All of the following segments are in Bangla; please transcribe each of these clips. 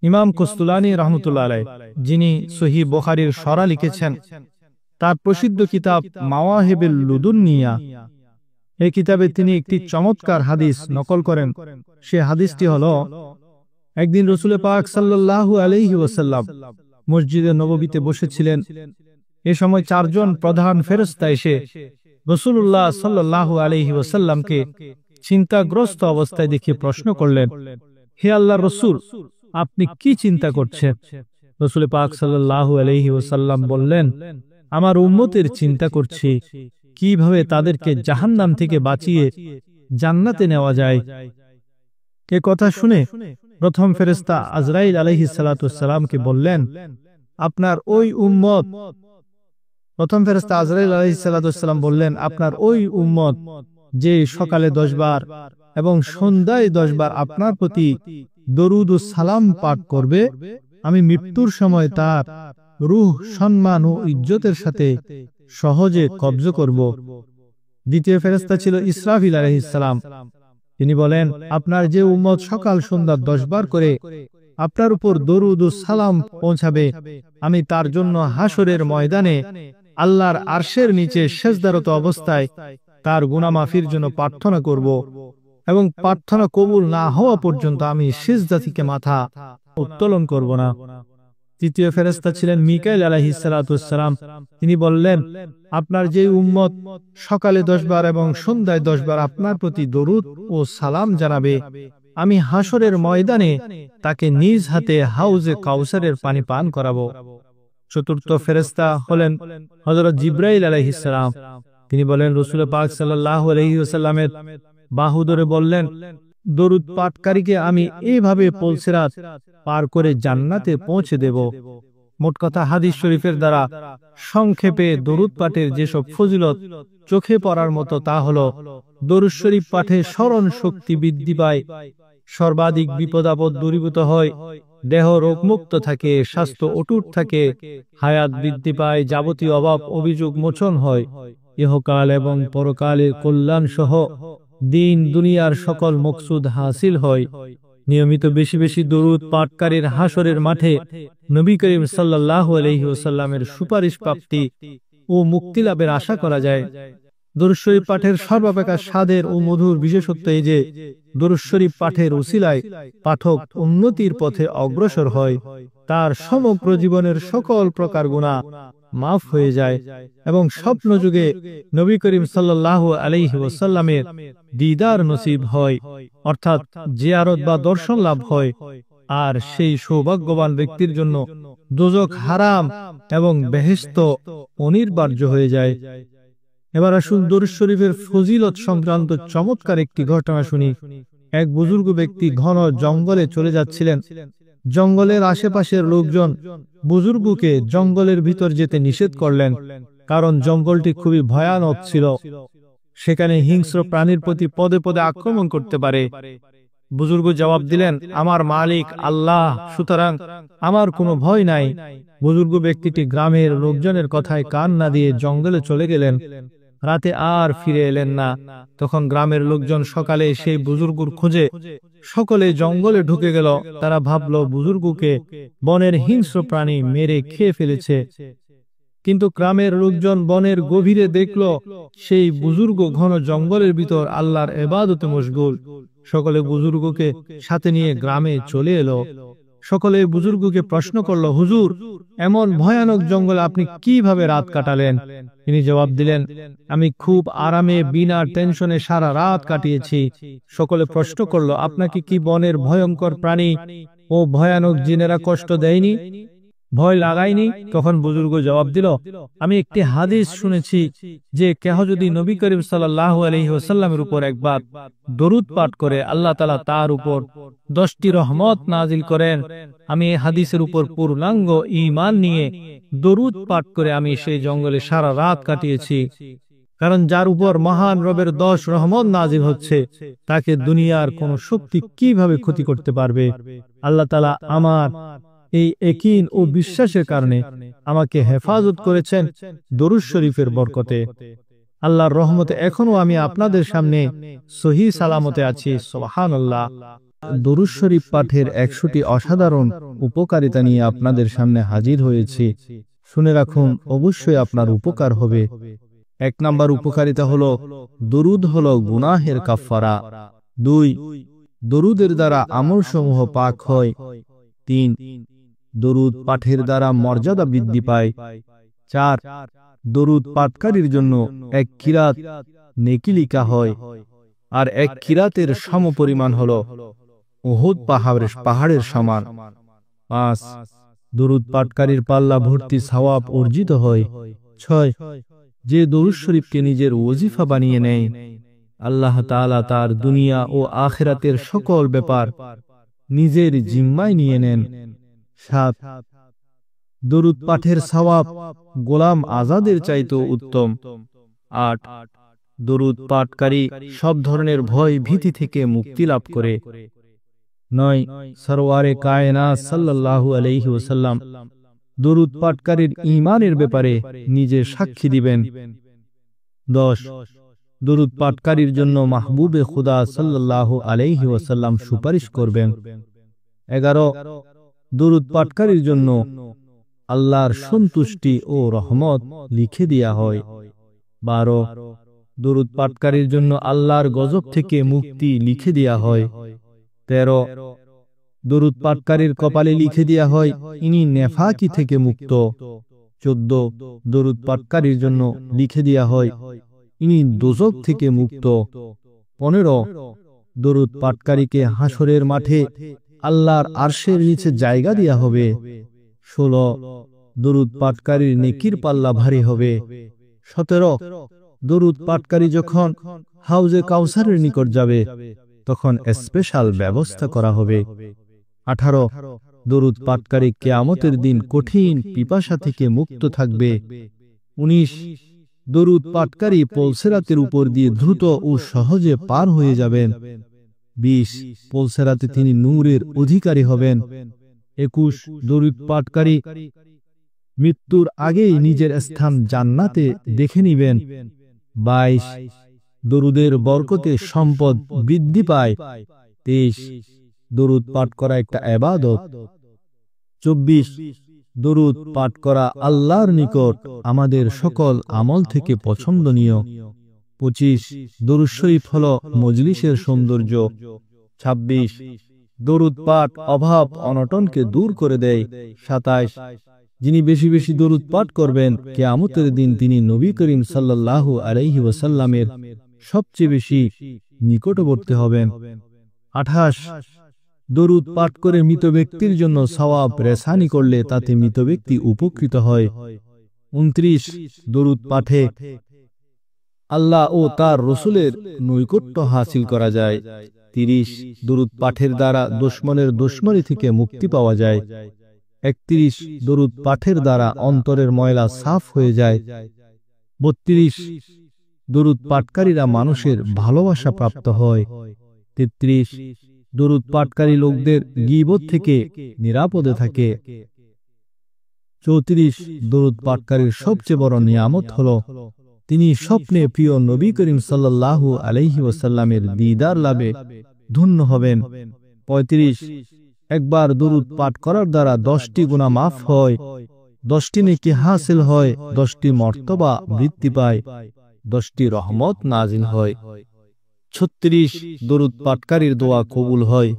ইমাম কুস্তুলানী রহমতুল্লাহ আলাইহ, যিনি সহিহ বুখারীর শরা লিখেছেন, তার প্রসিদ্ধ কিতাব মাওয়াহিবুল লুদুন্নিয়া, এই কিতাবে তিনি একটি চমৎকার হাদিস নকল করেন। সে হাদিসটি হলো, একদিন রাসূল পাক সাল্লাল্লাহু আলাইহি ওয়াসাল্লাম মসজিদে নববীতে বসেছিলেন। এ সময় চারজন প্রধান ফেরেশতা এসে রাসূলুল্লাহ সাল্লাল্লাহু আলাইহি ওয়াসাল্লামকে চিন্তাগ্রস্ত অবস্থায় দেখে প্রশ্ন করলেন, হে আল্লাহর রাসূল, আপনি কি চিন্তা করছেন? রাসূল পাক সাল্লাল্লাহু আলাইহি ওয়াসাল্লাম বললেন, আমার উম্মতের চিন্তা করছি, কিভাবে তাদেরকে জাহান্নাম থেকে বাঁচিয়ে জান্নাতে নেওয়া যায়। এ কথা শুনে প্রথম ফেরেশতা আজরাইল আলাইহিস সালাতু ওয়াস সালামকে বললেন, আপনার ওই উম্মত আপনার ওই উম্মত যে সকালে 10 বার এবং সন্ধ্যায় 10 বার আপনার প্রতি দরুদ ও সালাম পাঠ করবে, আমি মৃত্যুর সময় তার রূহ সম্মান ও ইজ্জতের সাথে সহজে কবজ করব। দ্বিতীয় ফেরেশতা ছিল ইসরাফিল আলাইহিস সালাম। তিনি বলেন, আপনার যে উম্মত সকাল সন্ধ্যা 10 বার করে আপনার উপর দরুদ ও সালাম পৌঁছাবে, আমি তার জন্য হাসরের ময়দানে আল্লাহর আরশের নিচে সেজদারত অবস্থায় তার গুনাহ মাফির জন্য প্রার্থনা করব, এবং প্রার্থনা কবুল না হওয়া পর্যন্ত আমি সিজদা থেকে মাথা উত্তোলন করব না। তৃতীয় ফেরেশতা ছিলেন মিকাইল আলাইহিস সালাতু ওয়াস সালাম। তিনি বললেন, আপনার যে উম্মত সকালে 10 বার এবং সন্ধ্যায় 10 বার আপনার প্রতি দরুদ ও সালাম জানাবে, আমি হাসরের ময়দানে তাকে নিজ হাতে হাউজে কাউসারের পানি পান করাবো। চতুর্থ ফেরেশতা হলেন হযরত জিবরাইল আলাইহিস সালাম। তিনি বলেন, রাসূল পাক সাল্লাল্লাহু আলাইহি ওয়াসাল্লামের বাহু ধরে বললেন, দরুদ পাঠকারীকে আমি এইভাবে পুলসিরাত পার করে জান্নাতে পৌঁছে দেব। মোট কথা, হাদিস শরীফের দ্বারা সংক্ষেপে দরুদ পাঠের যেসব ফজিলত চোখে পড়ার মতো, তা হলো দরুদ শরীফ পাঠে স্মরণ শক্তি বৃদ্ধি পায়, সর্বাধিক বিপদ আপদ দূরীভূত হয়, দেহ রোগমুক্ত থাকে, স্বাস্থ্য অটুট থাকে, হায়াত বৃদ্ধি পায়, যাবতীয় অভাব অভিযোগ মোচন হয়, ইহকাল এবং পরকালের কল্যাণ সহ দিন দুনিয়ার সকল মকসুদ হাসিল হয়। নিয়মিত বেশি বেশি দরুদ পাঠকারীর হাসরের মাঠে নবী করিম সাল্লাল্লাহু আলাইহি ওয়াসাল্লামের সুপারিশ প্রাপ্তি ও মুক্তি লাভের আশা করা যায়। দরুদ শরীফ পাঠের সর্বাপেক্ষা স্বাদের ও মধুর বিশেষত্ব এই যে, দরুদ শরীফ পাঠের উসিলায় পাঠক উন্নতির পথে অগ্রসর হয়, তার সমগ্র জীবনের সকল প্রকার গুনাহ মাফ হয়ে যায় এবং স্বপ্ন যুগে নবী করিম সাল্লাল্লাহু আলাইহি ওয়াসাল্লামের দিদার নসিব হয়, অর্থাৎ জিয়ারত বা দর্শন লাভ হয়। আর সেই সৌভাগ্যবান ব্যক্তির জন্য দোজখ হারাম এবং বেহেশত অনিবার্য হয়ে যায়। এবার আসুন দরুদ শরীফের ফজিলত সংক্রান্ত চমৎকার একটি ঘটনা শুনি। এক বুজুর্গ ব্যক্তি ঘন জঙ্গলে চলে যাচ্ছিলেন। জঙ্গলের আশেপাশের লোকজন বুজুর্গকে জঙ্গলের ভিতর যেতে নিষেধ করলেন, কারণ জঙ্গলটি খুবই ভয়ানক ছিল। সেখানে হিংস্র প্রাণীর প্রতি পদে পদে আক্রমণ করতে পারে। বুজুর্গ জবাব দিলেন, আমার মালিক আল্লাহ, সুতরাং আমার কোনো ভয় নাই। বুজুর্গ ব্যক্তিটি গ্রামের লোকজনের কথায় কান না দিয়ে জঙ্গলে চলে গেলেন। রাতে আর ফিরে এলেন না। তখন গ্রামের লোকজন সকালে সেই বুজুর্গর খোঁজে সকলে জঙ্গলে ঢুকে গেল। তারা ভাবল বুজুর্গকে বনের হিংস্র প্রাণী মেরে খেয়ে ফেলেছে। কিন্তু গ্রামের লোকজন বনের গভীরে দেখল সেই বুজুর্গ ঘন জঙ্গলের ভিতর আল্লাহর ইবাদতে মশগুল। সকলে বুজুর্গকে সাথে নিয়ে গ্রামে চলে এলো। সকলে বুজুর্গকে প্রশ্ন করল, হুজুর, এমন ভয়ানক জঙ্গলে আপনি কিভাবে রাত কাটালেন? তিনি জবাব দিলেন, আমি খুব আরামে বিনা টেনশনে সারা রাত কাটিয়েছি। সকলে প্রশ্ন করল, আপনাকে কি বনের ভয়ঙ্কর প্রাণী ও ভয়ানক জিনেরা কষ্ট দেয়নি, ভয় লাগায়নি? তখন বুজুর্গ জবাব দিল, আমি একটি হাদিস শুনেছি যে কেহ যদি নবী করিম সাল্লাল্লাহু আলাইহি ওয়াসাল্লামের উপর একবার দরুদ পাঠ করে আল্লাহ তাআলা তার উপর 10টি রহমত নাজিল করেন। আমি এই হাদিসের উপর পূর্ণাঙ্গ ঈমান নিয়ে দরুদ পাঠ করে আমি সেই জঙ্গলে সারা রাত কাটিয়েছি। কারণ যার উপর মহান রবের 10 রহমত নাজিল হচ্ছে, তাকে দুনিয়ার কোন শক্তি কিভাবে ক্ষতি করতে পারবে? আল্লাহ তাআলা আমার এই ইয়াকিন ও বিশ্বাসের কারণে আমাকে হেফাজত করেছেন দরুদ শরীফের বরকতে। আল্লাহর রহমতে এখনো আমি আপনাদের সামনে সহি সালামতে আছি। সুবহানাল্লাহ। দরুদ শরীফ পাঠের 100টি অসাধারণ উপকারিতা নিয়ে আপনাদের সামনে হাজির হয়েছি। শুনে রাখুন, অবশ্যই আপনার উপকার হবে। 1 নাম্বার উপকারিতা হলো, দরুদ হলো গুনাহের কাফফারা। 2, দরুদের দ্বারা আমলসমূহ পাক হয়। 3, দরুদ পাঠের দ্বারা মর্যাদা বৃদ্ধি পায়। 4, দরুদ পাঠকারীর জন্য 1 কিরাত নেকি লিখা হয়, আর 1 কিরাতের সমপরিমাণ হলো উহুদ পাহাড়ের সমান। 5, দরুদ পাঠকারীর পাল্লা ভর্তি সওয়াব অর্জিত হয়। 6, যে দরুদ শরীফকে নিজের ওজিফা বানিয়ে নেয়, আল্লাহ তাআলা তার দুনিয়া ও আখিরাতের সকল ব্যাপার নিজের জিম্মায় নিয়ে নেন। 7, দরুদ পাঠের সওয়াব গোলাম আজাদের চাইতেও উত্তম। 8, দরুদ পাঠকারী সব ধরনের ভয় ভীতি থেকে মুক্তি লাভ করে। 9, সরওয়ারে কায়নাত সাল্লাল্লাহু আলাইহি ওয়াসাল্লাম দরুদ পাঠকারীর ঈমানের ব্যাপারে নিজে সাক্ষী দিবেন। 10, দরুদ পাঠকারীর জন্য মাহবুবে খুদা সাল্লাল্লাহু আলাইহি ওয়াসাল্লাম সুপারিশ করবেন। 11, দরুদ পাঠকারীর জন্য আল্লাহর সন্তুষ্টি ও রহমত লিখে দেয়া হয়। 12, দরুদ পাঠকারীর জন্য আল্লাহর গজব থেকে মুক্তি লিখে দেয়া হয়। 13, দরুদ পাঠকারীর কপালে লিখে দেয়া হয় ইনি নেফাকি থেকে মুক্ত। 14, দরুদ পাঠকারীর জন্য লিখে দেয়া হয় ইনি দোজখ থেকে মুক্ত। 15, দরুদ পাঠকারীকে হাসরের মাঠে আল্লাহর আরশের নিচে জায়গা দেয়া হবে। 16, দরুদ পাঠকারীর নেকির পাল্লা ভারী হবে। 17, দরুদ পাঠকারী যখন হাউজে কাউসারের নিকট যাবে তখন স্পেশাল ব্যবস্থা করা হবে। 18, দরুদ পাঠকারী কিয়ামতের দিন কঠিন পিপাসা থেকে মুক্ত থাকবে। 19, দরুদ পাঠকারী পলসেরাতের উপর দিয়ে দ্রুত ও সহজে পার হয়ে যাবেন। 20, পলসেরাতে তিনি নূরের অধিকারী হবেন। 21, দরুদ পাঠকারী মৃত্যুর আগেই নিজের স্থান জান্নাতে দেখে নিবেন। 22, দরুদের বরকতে সম্পদ বৃদ্ধি পায়। 23, দরুদ পাঠ করা একটা ইবাদত। 24, দরুদ পাঠ করা আল্লাহর নিকট আমাদের সকল আমল থেকে পছন্দনীয়। 25, দরুদ শরীফ হলো মজলিসের সৌন্দর্য। 26, দরুদ পাঠ অভাব অনটনকে দূর করে দেয়। 27, যিনি বেশি বেশি দরুদ পাঠ করবেন কিয়ামতের দিন তিনি নবী করিম সাল্লাল্লাহু আলাইহি ওয়াসাল্লামের সবচেয়ে বেশি নিকটবর্তী হবেন। 28, দরুদ পাঠ করে মৃত ব্যক্তির জন্য সওয়াব রেসানি করলে তাতে মৃত ব্যক্তি উপকৃত হয়। 29, দরুদ পাঠে আল্লাহ ও তার রসুলের নৈকট্য হাসিল করা যায়। 30, দরুদ পাঠের দ্বারা দুশমনের দুশমনি থেকে মুক্তি পাওয়া যায়। 31, দরুদ পাঠের দ্বারা অন্তরের ময়লা সাফ হয়ে যায়। 32, দরুদ পাঠকারীরা মানুষের ভালোবাসা প্রাপ্ত হয়। 33, দরুদ পাঠকারী লোকদের গীবত থেকে নিরাপদে থাকে। 34, দরুদ পাঠকারীর সবচেয়ে বড় নিয়ামত হলো তিনি স্বপ্নে প্রিয় নবী করিম সাল্লাল্লাহু আলাইহি ওয়াসাল্লামের দিদার লাভে ধন্য হবেন। 35, একবার দরুদ পাঠ করার দ্বারা 10টি গুনাহ মাফ হয়, 10টি নেকি হাসিল হয়, 10টি মর্তবা বৃদ্ধি পায়, 10টি রহমত নাজিল হয়। 36, দরুদ পাঠকারীর দোয়া কবুল হয়।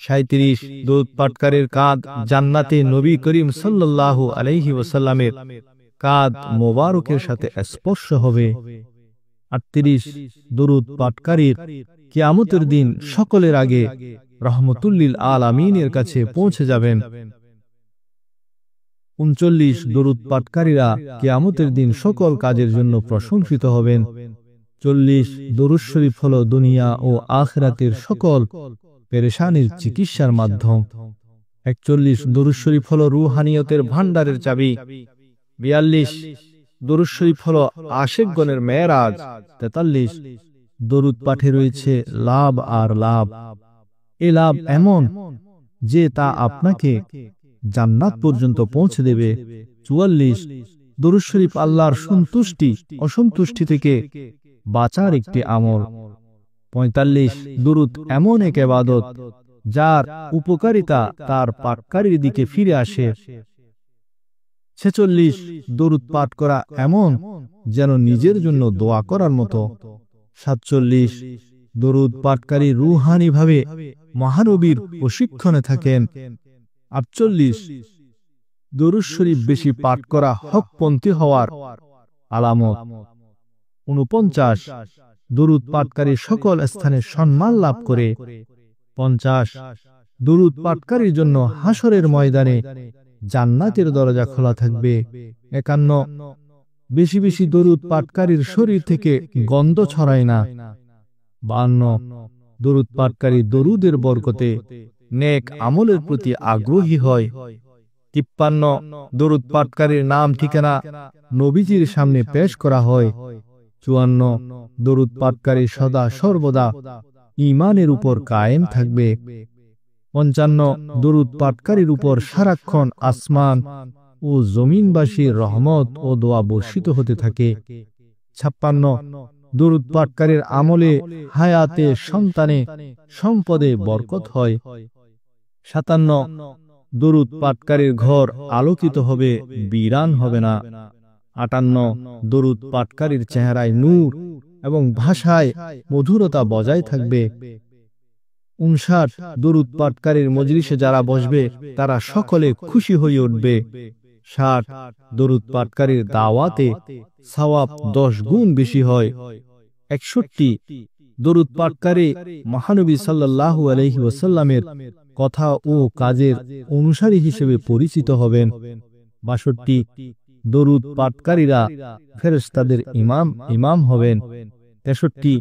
37, দরুদ পাঠকারীর কাঁধ জান্নাতে নবী করিম সাল্লাল্লাহু আলাইহি ওয়াসাল্লামের কাঁধ মোবারকের সাথে স্পর্শ হবে। 38, দরুদ পাঠকারীর কিয়ামতের দিন সকলের আগে রহমতুল্লিল আলামিনের কাছে পৌঁছে যাবেন। 39, দরুদ পাঠকারীরা কিয়ামতের দিন সকল কাজের জন্য প্রশংসিত হবেন। 40, দরুদ শরীফ হলো দুনিয়া ও আখিরাতের সকল পেরেশানির চিকিৎসার মাধ্যম। 41, দরুদ শরীফ হলো রূহানিয়তের ভান্ডারের চাবি। 42, দরুদ শরীফ হলো আশিকগণের মেরাজ। 43, দরুদ পাঠে রয়েছে লাভ আর লাভ। এই লাভ এমন যে তা আপনাকে জান্নাত পর্যন্ত পৌঁছে দেবে। 44, দরুদ শরীফ আল্লাহর সন্তুষ্টি অসন্তুষ্টি থেকে বাঁচার একটি আমল। 45, দরুদ এমন এক ইবাদত যার উপকারিতা তার পাঠকারীর দিকে ফিরে আসে। 46 দরুদ পাঠ করা এমন যেন নিজের জন্য দোয়া করার মতো। 47 দরুদ পাঠকারী রুহানিভাবে মহানবীর প্রশিক্ষণে থাকেন। 48 দরুদ শরীফ বেশি পাঠ করা হকপন্থী হওয়ার আলামত। 49 দরুদ পাঠকারী সকল স্থানে সম্মান লাভ করে। 50 দরুদ পাঠকারীর জন্য হাসরের ময়দানে জান্নাতের দরজা খোলা থাকবে। 51 বেশি বেশি দরুদ পাঠকারীর শরীর থেকে গন্ধ ছড়ায় না। 52 দরুদ পাঠকারী দরুদের বরকতে নেক আমলের প্রতি আগ্রহী হয়। 53 দরুদ পাঠকারীর নাম ঠিকানা নবীজির সামনে পেশ করা হয়। 54 দরুদ পাঠকারী সদা সর্বদা ঈমানের উপর কায়েম থাকবে। 55 দরুদ পাঠকারীর উপর সারাক্ষণ আসমান ও জমিনবাসীর রহমত ও দোয়া বর্ষিত হতে থাকে। 56 দরুদ পাঠকারীর আমলে হায়াতে সন্তানে সম্পদে বরকত হয়। 57 দরুদ পাঠকারীর ঘর আলোকিত হবে, বিরান হবে না। 58 দরুদ পাঠকারীর চেহারায় নূর এবং ভাষায় মধুরতা বজায় থাকবে। 59 দরুদ পাঠকারীর মজলিসে যারা বসবে তারা সকলে খুশি হয়ে উঠবে। 60 দরুদ পাঠকারীর দাওয়াতে সওয়াব 10 গুণ বেশি হয়। 61 দরুদ পাঠকারী মহানবী সাল্লাল্লাহু আলাইহি ওয়াসাল্লামের কথা ও কাজের অনুসারী হিসেবে পরিচিত হবেন। 62 দরুদ পাঠকারীরা ফেরেশতাদের ইমাম হবেন। 63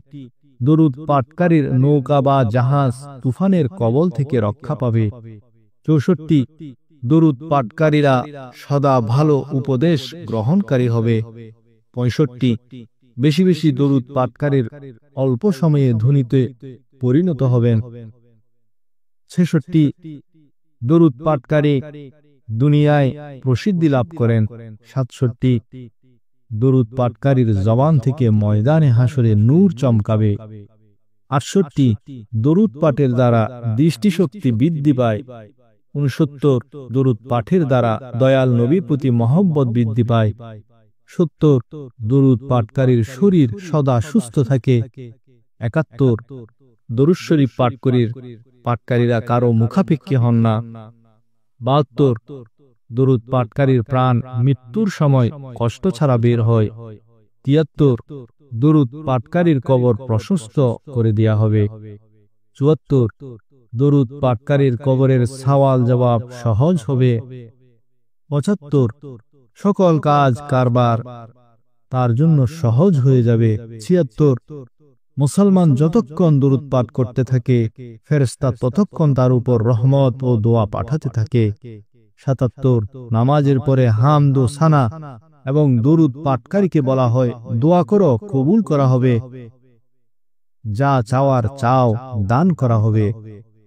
দরুদ পাঠকারীর নৌকা বা জাহাজ তুফানের কবল থেকে রক্ষা পাবে। 64 দরুদ পাঠকারীরা সদা ভালো উপদেশ গ্রহণকারী হবে। 65 বেশি বেশি দরুদ পাঠকারীর অল্প সময়ে ধনীতে পরিণত হবেন। 66 দরুদ পাঠকারী দুনিয়ায় প্রসিদ্ধি লাভ করেন। 67 দরুদ পাঠকারীর জবান থেকে ময়দানে হাসরে নূর চমকাবে। 68 দরুদ পাঠের দ্বারা দৃষ্টিশক্তি বৃদ্ধি পায়। 69 দরুদ পাঠের দ্বারা দয়াল নবীর প্রতি মহব্বত বৃদ্ধি পায়। 70 দরুদ পাঠকারীর শরীর সদা সুস্থ থাকে। 71 দরুদ শরীফ পাঠকারীরা কারো মুখাপেক্ষী হন না। 72 দরুদ পাঠকারীর প্রাণ মৃত্যুর সময় কষ্ট ছাড়া বের হয়। 73 দরুদ পাঠকারীর কবর প্রশস্ত করে দেয়া হবে। 74 দরুদ পাঠকারীর কবরের সওয়াল জবাব সহজ হবে। 75 সকল কাজ কারবার তার জন্য সহজ হয়ে যাবে। 76 মুসলমান যতক্ষণ দরুদ পাঠ করতে থাকে ফেরেশতা ততক্ষণ তার উপর রহমত ও দোয়া পাঠাতে থাকে। 77 নামাজের পরে হামদ ও সানা এবং দরুদ পাঠকারীকে বলা হয় দোয়া করো, কবুল করা হবে, যা চাওয়ার চাও, দান করা হবে।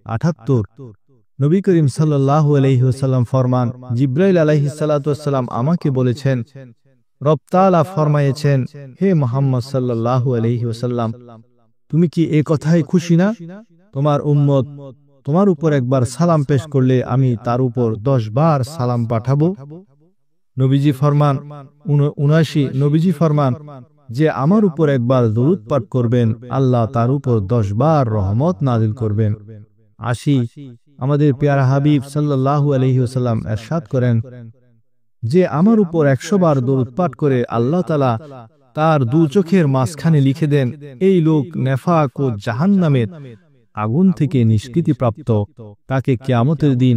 78 নবী করিম সাল্লাল্লাহু আলাইহি ওয়াসাল্লাম ফরমান, জিবরাইল আলাইহিস সালাতু ওয়াসসালাম আমাকে বলেছেন, রব তাআলা ফরমায়েছেন, হে মুহাম্মদ সাল্লাল্লাহু আলাইহি ওয়াসাল্লাম, তুমি কি এই কথায় খুশি না? তোমার উম্মত তোমার উপর একবার সালাম পেশ করলে আমি তার উপর 10 বার সালাম পাঠাবো। নবীজি ফরমান 79 নবীজি ফরমান, যে আমার উপর একবার দরুদ পাঠ করবেন আল্লাহ তার উপর 10 বার রহমত নাযিল করবেন। 80 আমাদের পেয়ারা হাবিব সাল্লাল্লাহু আলাইহি ওয়াসাল্লাম ইরশাদ করেন, যে আমার উপর 100 বার দরুদ পাঠ করে আল্লাহ তাআলা তার দু চোখের মাঝখানে লিখে দেন, এই লোক নেফাক ও জাহান্নামের আগুন থেকে নিষ্কৃতি প্রাপ্ত, তাকে কিয়ামতের দিন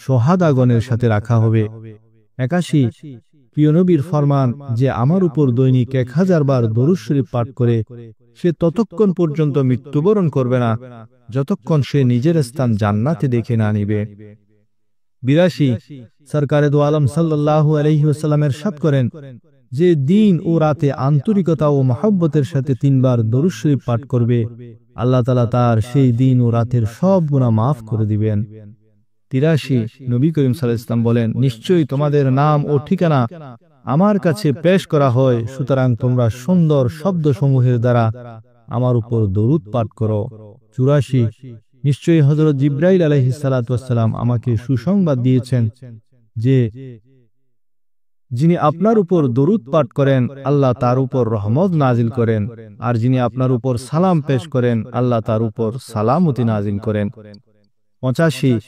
শহাদাগণের সাথে রাখা হবে। 81 প্রিয় নবীর ফরমান, যে আমার উপর দৈনিক 1000 বার দরুদ শরীফ পাঠ করে সে ততক্ষণ পর্যন্ত মৃত্যুবরণ করবে না যতক্ষণ সে নিজের স্থান জান্নাতে দেখে না নিবে। 82 সরকারে দো আলম সাল্লাল্লাহু আলাইহি ওয়াসাল্লামের ইরশাদ করেন, যে দিন ও রাতে আন্তরিকতা ও মহব্বতের সাথে 3 বার দরুদ শরীফ পাঠ করবে আল্লাহ তাআলা তার সেই দিন ও রাতের সব গুনাহ মাফ করে দিবেন। 83 নবী করিম সাল্লাল্লাহু আলাইহি ওয়াসাল্লাম বলেন, নিশ্চয়ই তোমাদের নাম ও ঠিকানা আমার কাছে পেশ করা হয়, সুতরাং তোমরা সুন্দর শব্দ সমূহের দ্বারা আমার উপর দরুদ পাঠ করো। 84 নিশ্চয়ই হযরত জিবরাইল আলাইহিস সালাতু ওয়াস সালাম আমাকে সুসংবাদ দিয়েছেন যে যিনি আপনার উপর দরুদ পাঠ করেন আল্লাহ তার উপর রহমত নাজিল করেন, আর যিনি আপনার উপর সালাম পেশ করেন আল্লাহ তার উপর সালামতি নাজিল করেন। 85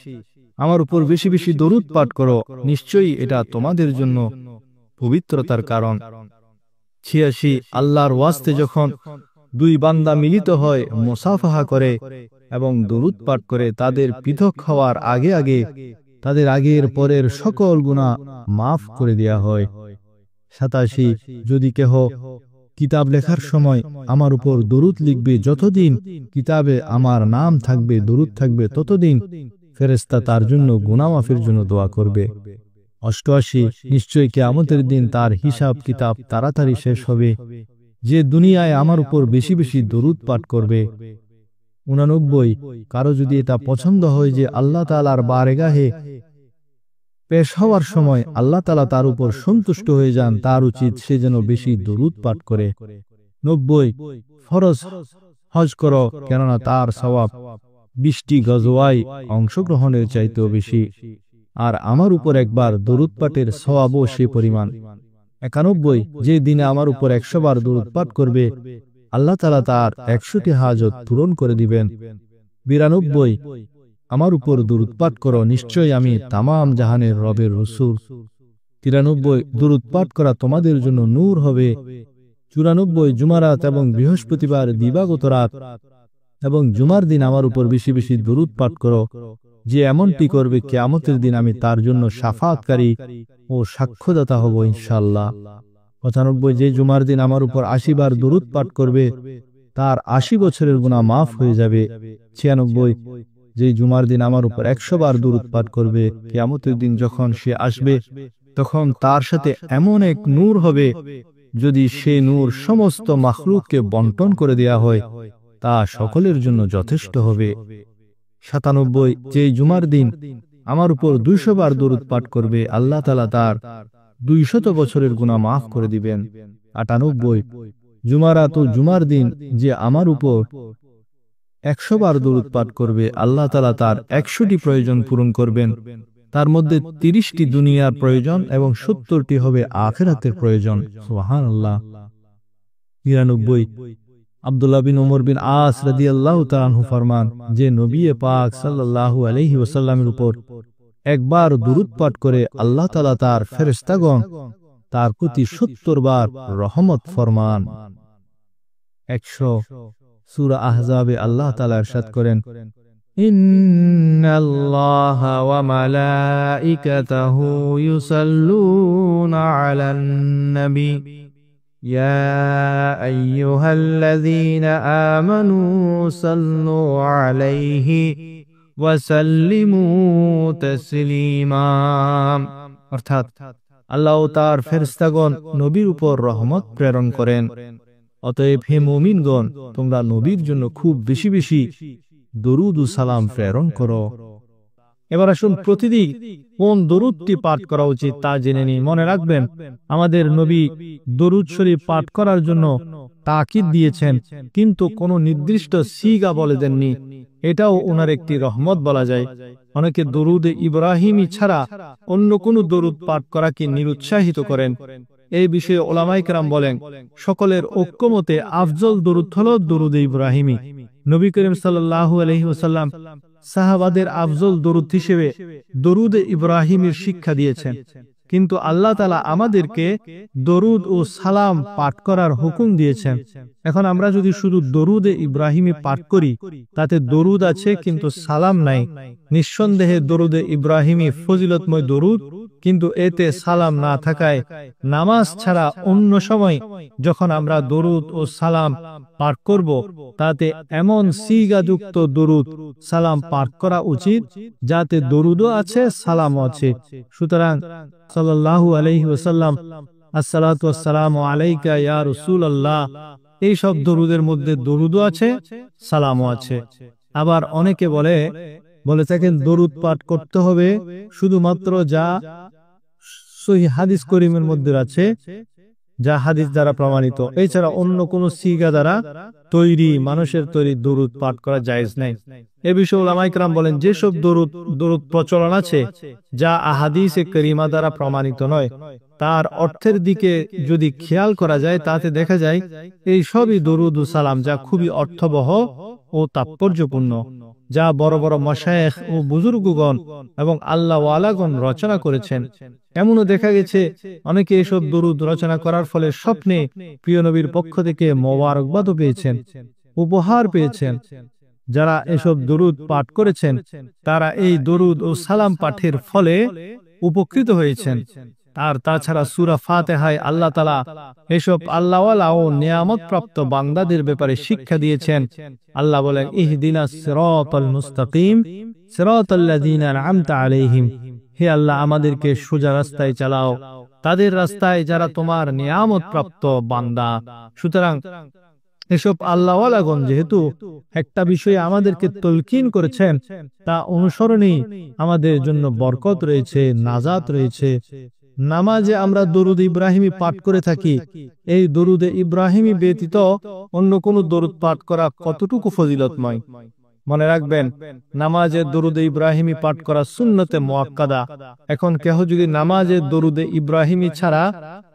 আমার উপর বেশি বেশি দরুদ পাঠ করো, নিশ্চয়ই এটা তোমাদের জন্য পবিত্রতার কারণ। 86 আল্লাহর ওয়াস্তে যখন দুই বান্দা মিলিত হয়, মুসাফাহা করে এবং দরুদ পাঠ করে, তাদের পৃথক হওয়ার আগে আগে তাদের আগের পরের সকল গুনাহ মাফ করে দেয়া হয়। 87 যদি কেহ কিতাব লেখার সময় আমার উপর দরুদ লিখবে, যতদিন কিতাবে আমার নাম থাকবে, দরুদ থাকবে, ততদিন ফেরেশতা তার জন্য গুনাহ মাফের জন্য দোয়া করবে। 88 নিশ্চয়ই কিয়ামতের দিন তার হিসাব কিতাব তাড়াতাড়ি শেষ হবে যে দুনিয়ায় আমার উপর বেশি বেশি দরুদ পাঠ করবে। 89 কারো যদি এটা পছন্দ হয় যে আল্লাহ তাআলার বারগাহে পেশ হওয়ার সময় আল্লাহ তাআলা তার উপর সন্তুষ্ট হয়ে যান, তার উচিত সে যেন বেশি দরুদ পাঠ করে। 90 ফরজ হজ করো, কেননা তার সওয়াব 20টি গজওয়ায় অংশগ্রহণের চাইতেও বেশি, আর আমার উপর একবার দরুদ পাঠের সওয়াবও সে পরিমাণ। 91 যে দিনে আমার উপর 100 বার দরুদ পাঠ করবে আল্লাহ তাআলা তার 100টি হাজত পূরণ করে দিবেন। 92 আমার উপর দরুদ পাঠ করো, নিশ্চয়ই আমি তামাম জাহানের রবের রাসূল। 93 দরুদ পাঠ করা তোমাদের জন্য নূর হবে। 94 জুমারাত এবং বৃহস্পতিবার দিবাগত রাত এবং জুমার দিন আমার উপর বেশি বেশি দরুদ পাঠ করো, যে এমনটি করবে কিয়ামতের দিন আমি তার জন্য শাফাআতকারী ও সাক্ষ্যদাতা হব ইনশাআল্লাহ। 95 যে জুমার দিন আমার উপর 80 বার দরুদ পাঠ করবে তার 80 বছরের গুনাহ মাফ হয়ে যাবে। 96 যে জুমার দিন আমার উপর 100 বার দরুদ পাঠ করবে, কিয়ামতের দিন যখন সে আসবে তখন তার সাথে এমন এক নূর হবে, যদি সে নূর সমস্ত মাখলুককে বন্টন করে দেয়া হয় তা সকলের জন্য যথেষ্ট হবে। 97 যে জুমার দিন আমার উপর 200 বার দরুদ পাঠ করবে আল্লাহ তাআলা তার 200 বছরের গুনাহ মাফ করে দিবেন। 98 জুমারাত ও জুমার দিন যে আমার উপর 100 বার দরুদ পাঠ করবে আল্লাহ তাআলা তার 100টি প্রয়োজন পূরণ করবেন, তার মধ্যে 30টি দুনিয়ার প্রয়োজন এবং 70টি হবে আখিরাতের প্রয়োজন। সুবহানাল্লাহ। 99 আব্দুল্লাহ বিন ওমর বিন আস রাদিয়াল্লাহু তাআলা আনহু ফরমান যে নবী পাক সাল্লাল্লাহু আলাইহি ওয়াসাল্লামের উপর একবার দরুদ পাঠ করে আল্লাহ তাআলা তার ফেরেশতাগণ তার প্রতি 70 বার রহমত ফরমান। 100 সূরা আহজাবে আল্লাহ তাআলা ইরশাদ করেন, ইন্নাল্লাহা ওয়া মালাইকাতাহু ইউসাল্লুনা আলান নবী ইয়া আইয়ুহাল্লাযীনা আমানু সাল্লু আলাইহি ওয়া সাল্লিমু তাসলিমা। অর্থাৎ আল্লাহ তার ফেরেশতাগণ নবীর উপর রহমত প্রেরণ করেন, অতএব হে মুমিনগণ তোমরা নবীর জন্য খুব বেশি বেশি দরুদ ও সালাম প্রেরণ করো। এবার আসুন প্রতিদিন কোন দরুদটি পাঠ করা উচিত তা জেনে নিই। মনে রাখবেন আমাদের নবী দরুদ শরীফ পাঠ করার জন্য তাকিদ দিয়েছেন, কিন্তু কোনো নির্দিষ্ট সিগা বলে দেননি। এটাও ওনার একটি রহমত বলা যায়। অনেকে দরুদ ইব্রাহিমী ছাড়া অন্য কোনো দরুদ পাঠ করাকে নিরুৎসাহিত করেন। এই বিষয়ে ওলামায়ে কেরাম বলেন সকলের ঐক্যমতে আফজল দরুদ হলো দরুদ ইব্রাহিমী। নবী করিম সাল্লাল্লাহু আলাইহি ওয়াসাল্লাম সাহাবাদের আফজল দরুদ হিসেবে দরুদ ইব্রাহিমের শিক্ষা দিয়েছেন, কিন্তু আল্লাহ তাআলা আমাদেরকে দরুদ ও সালাম পাঠ করার হুকুম দিয়েছেন। এখন আমরা যদি শুধু দরুদ ইব্রাহিমী পাঠ করি তাতে দরুদ আছে কিন্তু সালাম নাই। নিঃসন্দেহে দরুদ ইব্রাহিমী ফজিলতময় দরুদ, কিন্তু এতে সালাম না থাকায় নামাজ ছাড়া অন্য সময় যখন আমরা দরুদ ও সালাম পাঠ করব তাতে এমন সিগাযুক্ত দরুদ সালাম পাঠ করা উচিত যাতে দরুদও আছে সালামও আছে। সুতরাং সাল্লাল্লাহু আলাইহি ওয়াসাল্লাম আসসালাতু ওয়াসসালামু আলাইকা ইয়া রাসূলুল্লাহ এই সব দরুদের মধ্যে দরুদও আছে সালামও আছে। আবার অনেকে বলে থাকেন দরুদ পাঠ করতে হবে শুধুমাত্র যা সহিহ হাদিস করিমের মধ্যে আছে, যা হাদিস দ্বারা প্রমাণিত। এছাড়া অন্য কোনো সিগা দ্বারা তৈরি মানুষের তৈরি দরুদ পাঠ করা জায়েজ নাই। এ বিষয়ে উলামায়ে কেরাম বলেন, যেসব দরুদ প্রচলন আছে যা আহাদিসে কারিমা দ্বারা প্রমাণিত নয়, তার অর্থের দিকে যদি খেয়াল করা যায় তাতে দেখা যায় এই সবই দরুদ ও সালাম যা খুবই অর্থবহ ও তাৎপর্যপূর্ণ, যা বড় বড় মাশায়েখ ও বুজুর্গগণ এবং আল্লাহ ওয়ালাগণ রচনা করেছেন। এমনও দেখা গেছে অনেকে এসব দরুদ রচনা করার ফলে স্বপ্নে প্রিয় নবীর পক্ষ থেকে মোবারকবাদও পেয়েছেন, উপহার পেয়েছেন। যারা এসব দরুদ পাঠ করেছেন তারা এই দরুদ ও সালাম পাঠের ফলে উপকৃত হয়েছেন। আর তাছাড়া সূরা ফাতিহায় আল্লাহ তাআলা এসব আল্লাহওয়ালা ও নিয়ামত প্রাপ্ত বান্দাদের ব্যাপারে শিক্ষা দিয়েছেন। আল্লাহ বলেন, ইহদিনাস সিরাতাল মুস্তাকিম সিরাতাল্লাযীনা আন'আমতা আলাইহিম, হে আল্লাহ আমাদেরকে সোজা রাস্তায় চালাও, তাদের রাস্তায় যারা তোমার নিয়ামত প্রাপ্ত বান্দা। সুতরাং এসব আল্লাহওয়ালাগণ যেহেতু একটা বিষয়ে আমাদেরকে তলকিন করেছেন, তা অনুসরণেই আমাদের জন্য বরকত রয়েছে, নাজাত রয়েছে। নামাজে আমরা দরুদ ইব্রাহিমী পাঠ করে থাকি। এই দরুদে ইব্রাহিমী ব্যতীত অন্য কোন দরুদ পাঠ করা কতটুকু ফজিলতময়। মনে রাখবেন, নামাজে দরুদে ইব্রাহিমী পাঠ করা সুন্নতে মুআক্কাদা। এখন কেহ যদি নামাজে দরুদে ইব্রাহিমী ছাড়া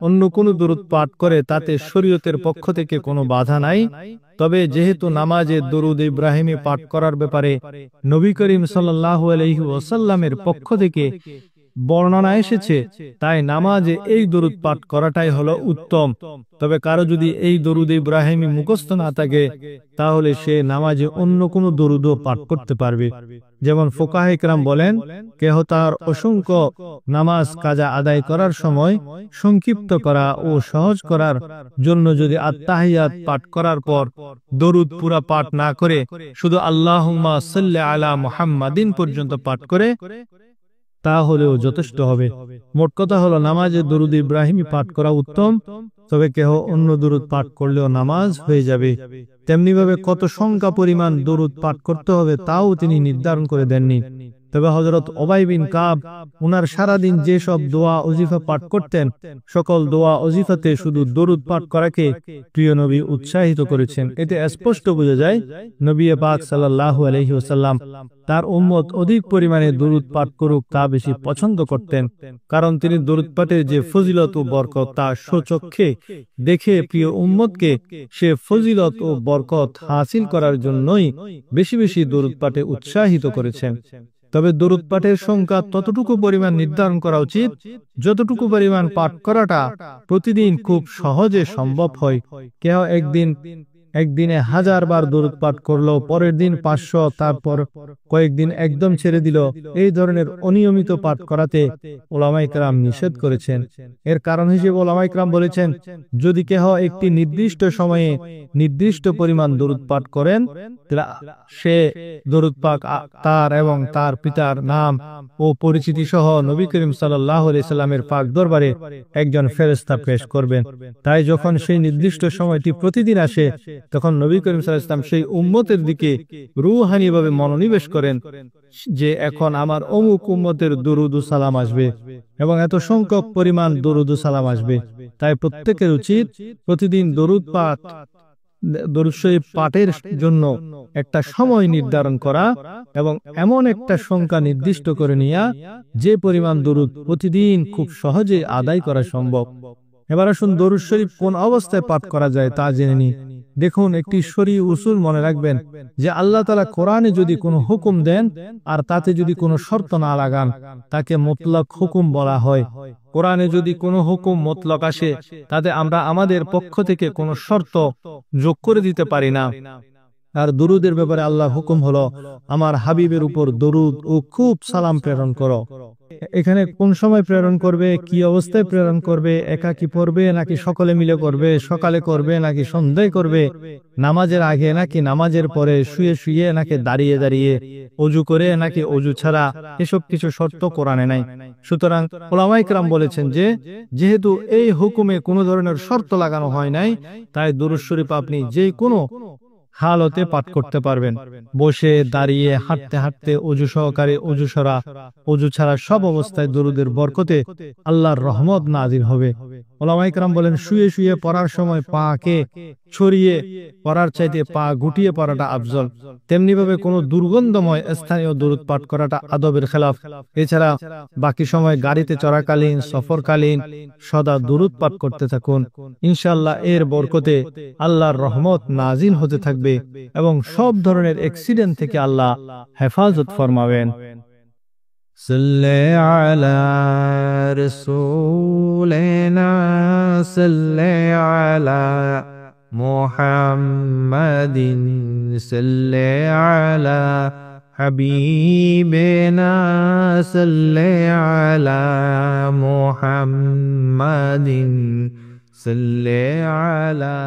অন্য কোন দরুদ পাঠ করে তাতে শরীয়তের পক্ষ থেকে কোনো বাধা নাই। তবে যেহেতু নামাজে দরুদ ইব্রাহিমী পাঠ করার ব্যাপারে নবী করিম সাল্লাল্লাহু আলাইহি ওয়াসাল্লামের পক্ষ থেকে বর্ণনা এসেছে, তাই নামাজে এই দরুদ পাঠ করাটাই হলো উত্তম। তবে কারো যদি এই দরুদ ইব্রাহিমী মুখস্থ না থাকে তাহলে সে নামাজে অন্য কোনো দরুদও পাঠ করতে পারবে। যেমন ফুকাহে কেরাম বলেন, কেহ তার অসংখ্য নামাজ কাজা আদায় করার সময় সংক্ষিপ্ত করা ও সহজ করার জন্য যদি আত্তাহিয়াত পাঠ করার পর দরুদ পুরা পাঠ না করে শুধু আল্লাহুম্মা সাল্লি আলা মুহাম্মাদিন পর্যন্ত পাঠ করে তাহলেও যথেষ্ট হবে। মোট কথা হলো নামাজে দরুদ ইব্রাহিমী পাঠ করা উত্তম, তবে কেহ অন্য দরুদ পাঠ করলেও নামাজ হয়ে যাবে। তেমনি ভাবে কত সংখ্যা পরিমাণ দরুদ পাঠ করতে হবে তাও তিনি নির্ধারণ করে দেননি। তবে হযরত উবাই বিন কাব উনার সারাদিন যে সব দোয়া ওজিফা পাঠ করতেন, সকল দোয়া ওজিফাতে শুধু দরুদ পাঠ করাকে প্রিয় নবী উৎসাহিত করেছেন। এতে স্পষ্ট বোঝা যায় নবী পাক সাল্লাল্লাহু আলাইহি ওয়াসাল্লাম তার উম্মত অধিক পরিমাণে দরুদ পাঠ করুক তা বেশি পছন্দ করতেন, কারণ তিনি দরুদ পাঠের যে ফজিলত ও বরকত তা স্বচক্ষে দেখে প্রিয় উম্মতকে সে ফজিলত ও বরকত হাসিল করার জন্যই বেশি বেশি দরুদ পাঠে উৎসাহিত করেছেন। তবে দরুদ পাঠের সংখ্যা ততটুকু পরিমাণ নির্ধারণ করা উচিত যতটুকু পরিমাণ পাঠ করাটা প্রতিদিন খুব সহজে সম্ভব হয়। কেউ একদিনে 1000 বার দরুদ পাঠ করলো, পরের দিন 500, তারপর কয়েকদিন একদম ছেড়ে দিল, এই ধরনের অনিয়মিত পাঠ করাতে উলামায়ে কেরাম নিষেধ করেছেন। এর কারণ হিসেবে উলামায়ে কেরাম বলেছেন, যদি কেহ একটি নির্দিষ্ট সময়ে নির্দিষ্ট পরিমাণ দরুদ পাঠ করেন, সে দরুদ পাক তার এবং তার পিতার নাম ও পরিচিতি সহ নবী করিম সাল্লাল্লাহু আলাইহি সাল্লামের পাক দরবারে একজন ফেরেশতা পেশ করবেন। তাই যখন সেই নির্দিষ্ট সময়টি প্রতিদিন আসে, তখন নবী করিম সাল্লাল্লাহু আলাইহি সাল্লাম সেই উম্মতের দিকে রূহানীভাবে মনোনিবেশ করেন যে এখন আমার অমুক উম্মতের দরুদ ও সালাম আসবে এবং এত সংখ্যক পরিমাণ দরুদ ও সালাম আসবে। তাই প্রত্যেকের উচিত প্রতিদিন দরুদ শরীফ পাঠের জন্য একটা সময় নির্ধারণ করা এবং এমন একটা সংখ্যা নির্দিষ্ট করে নেওয়া যে পরিমাণ দরুদ প্রতিদিন খুব সহজে আদায় করা সম্ভব। এবার আসুন দরুদ শরীফ কোন অবস্থায় পাঠ করা যায় তা জেনে নিই। দেখুন, একটি শরঈ উসুল মনে রাখবেন যে আল্লাহ তাআলা কোরআনে যদি কোনো হুকুম দেন আর তাতে যদি কোনো শর্ত না লাগান তাকে মুতলাক হুকুম বলা হয়। কোরআনে যদি কোনো হুকুম মুতলাক আসে তাতে আমরা আমাদের পক্ষ থেকে কোনো শর্ত যোগ করে দিতে পারি না। আর দরুদের ব্যাপারে আল্লাহ হুকুম হলো, আমার হাবিবের উপর দরুদ ও খুব সালাম প্রেরণ করো। এখানে কোন সময় প্রেরণ করবে, কি অবস্থায় প্রেরণ করবে, একাকী পড়বে নাকি সকলে মিলে করবে, সকালে করবে নাকি সন্ধ্যায় করবে, নামাজের আগে নাকি নামাজের পরে, শুয়ে শুয়ে নাকি দাঁড়িয়ে দাঁড়িয়ে, ওযু করে নাকি ওযু ছাড়া, এসব কিছু শর্ত কোরআনে নাই। সুতরাং উলামায়ে কেরাম বলেছেন যে যেহেতু এই হুকুমে কোনো ধরনের শর্ত লাগানো হয় নাই, তাই দরুদ শরীফ আপনি যে কোনো হালতে পাঠ করতে পারবেন। বসে, দাঁড়িয়ে, হাঁটতে হাঁটতে, অজু সহকারে, অজু সরা, অজু ছাড়া সব অবস্থায় দরুদের বরকতে আল্লাহর রহমত নাজিল হবে। ওলামায়ে কেরাম বলেন, শুয়ে শুয়ে পড়ার সময় পাকে ছড়িয়ে পড়ার চাইতে পা গুটিয়ে পড়াটা আফজল। তেমনি ভাবে কোনো দুর্গন্ধময় স্থানীয় দরুদ পাঠ করাটা আদবের খেলাফ। এছাড়া বাকি সময় গাড়িতে চড়াকালীন, সফরকালীন সদা দরুদ পাঠ করতে থাকুন। ইনশাআল্লাহ এর বরকতে আল্লাহর রহমত নাজিল হতে থাকবে এবং সব ধরনের অ্যাক্সিডেন্ট থেকে আল্লাহ হেফাজত ফরমাবেন। صلي على رسولنا صلي على محمد صلي على حبيبنا صلي على محمد صلي على